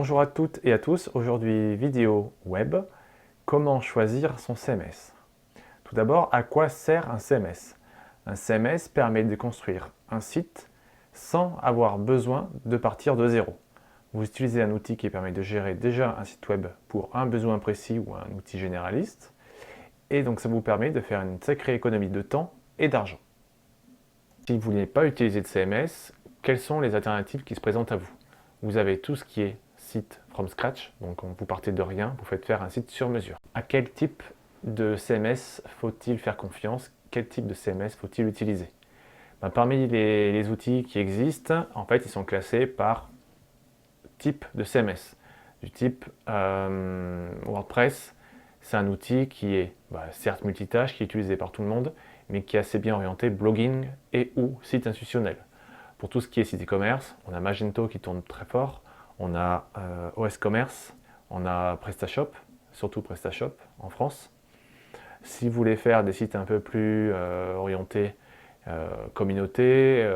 Bonjour à toutes et à tous, aujourd'hui vidéo web, comment choisir son CMS. Tout d'abord, à quoi sert un CMS? Un CMS permet de construire un site sans avoir besoin de partir de zéro. Vous utilisez un outil qui permet de gérer déjà un site web pour un besoin précis ou un outil généraliste, et donc ça vous permet de faire une sacrée économie de temps et d'argent. Si vous n'avez pas utilisé de CMS, quelles sont les alternatives qui se présentent à vous? Vous avez tout ce qui est site from scratch, donc vous partez de rien, vous faites faire un site sur mesure. À quel type de CMS faut-il faire confiance? Quel type de CMS faut-il utiliser? Parmi les outils qui existent, en fait, ils sont classés par type de CMS. Du type WordPress, c'est un outil qui est certes multitâche, qui est utilisé par tout le monde, mais qui est assez bien orienté blogging et ou site institutionnel. Pour tout ce qui est site e-commerce, on a Magento qui tourne très fort, on a OS Commerce, on a PrestaShop, surtout PrestaShop en France. Si vous voulez faire des sites un peu plus orientés communauté,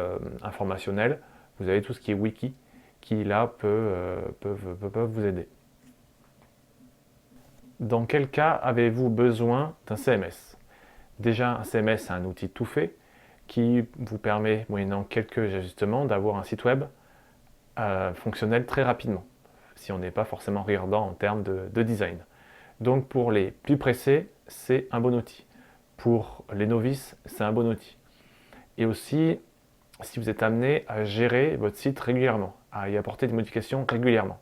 informationnels, vous avez tout ce qui est wiki qui là peuvent vous aider. Dans quel cas avez-vous besoin d'un CMS? Déjà, un CMS, c'est un outil tout fait qui vous permet, moyennant quelques ajustements, d'avoir un site web fonctionnel très rapidement, si on n'est pas forcément regardant en termes de design. Donc pour les plus pressés, c'est un bon outil. Pour les novices, c'est un bon outil. Et aussi, si vous êtes amené à gérer votre site régulièrement, à y apporter des modifications régulièrement.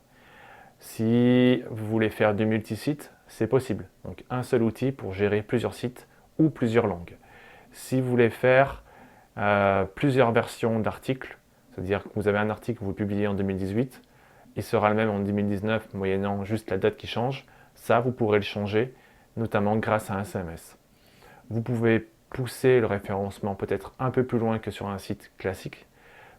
Si vous voulez faire du multisite, c'est possible. Donc un seul outil pour gérer plusieurs sites ou plusieurs langues. Si vous voulez faire plusieurs versions d'articles, c'est-à-dire que vous avez un article que vous publiez en 2018, il sera le même en 2019 moyennant juste la date qui change, ça vous pourrez le changer, notamment grâce à un CMS. Vous pouvez pousser le référencement peut-être un peu plus loin que sur un site classique,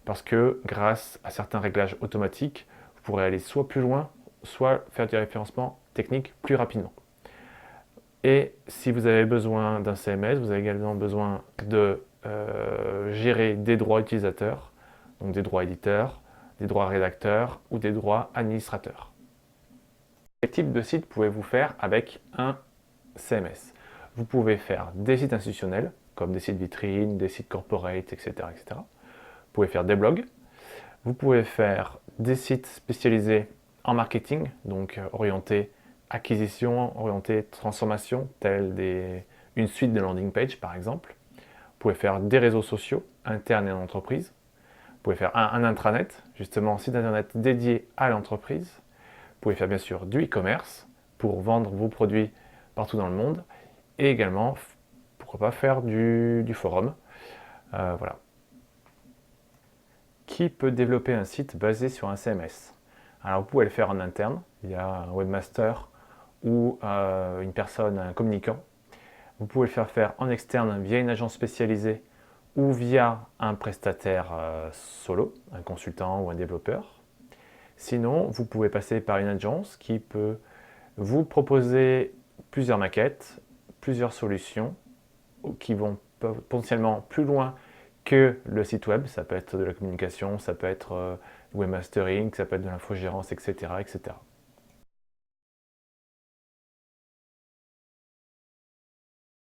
parce que grâce à certains réglages automatiques, vous pourrez aller soit plus loin, soit faire du référencement technique plus rapidement. Et si vous avez besoin d'un CMS, vous avez également besoin de gérer des droits utilisateurs, donc des droits éditeurs, des droits rédacteurs ou des droits administrateurs. Quel type de site pouvez-vous faire avec un CMS? Vous pouvez faire des sites institutionnels, comme des sites vitrines, des sites corporate, etc., etc. Vous pouvez faire des blogs. Vous pouvez faire des sites spécialisés en marketing, donc orientés acquisition, orientés transformation, tels une suite de landing page par exemple. Vous pouvez faire des réseaux sociaux internes et en entreprise. Vous pouvez faire un intranet, justement un site internet dédié à l'entreprise. Vous pouvez faire bien sûr du e-commerce pour vendre vos produits partout dans le monde. Et également, pourquoi pas faire du forum. Voilà. Qui peut développer un site basé sur un CMS? Alors vous pouvez le faire en interne, via un webmaster ou une personne, un communicant. Vous pouvez le faire en externe via une agence spécialisée ou via un prestataire solo, un consultant ou un développeur. Sinon, vous pouvez passer par une agence qui peut vous proposer plusieurs maquettes, plusieurs solutions qui vont potentiellement plus loin que le site web. Ça peut être de la communication, ça peut être webmastering, ça peut être de l'infogérance, etc., etc.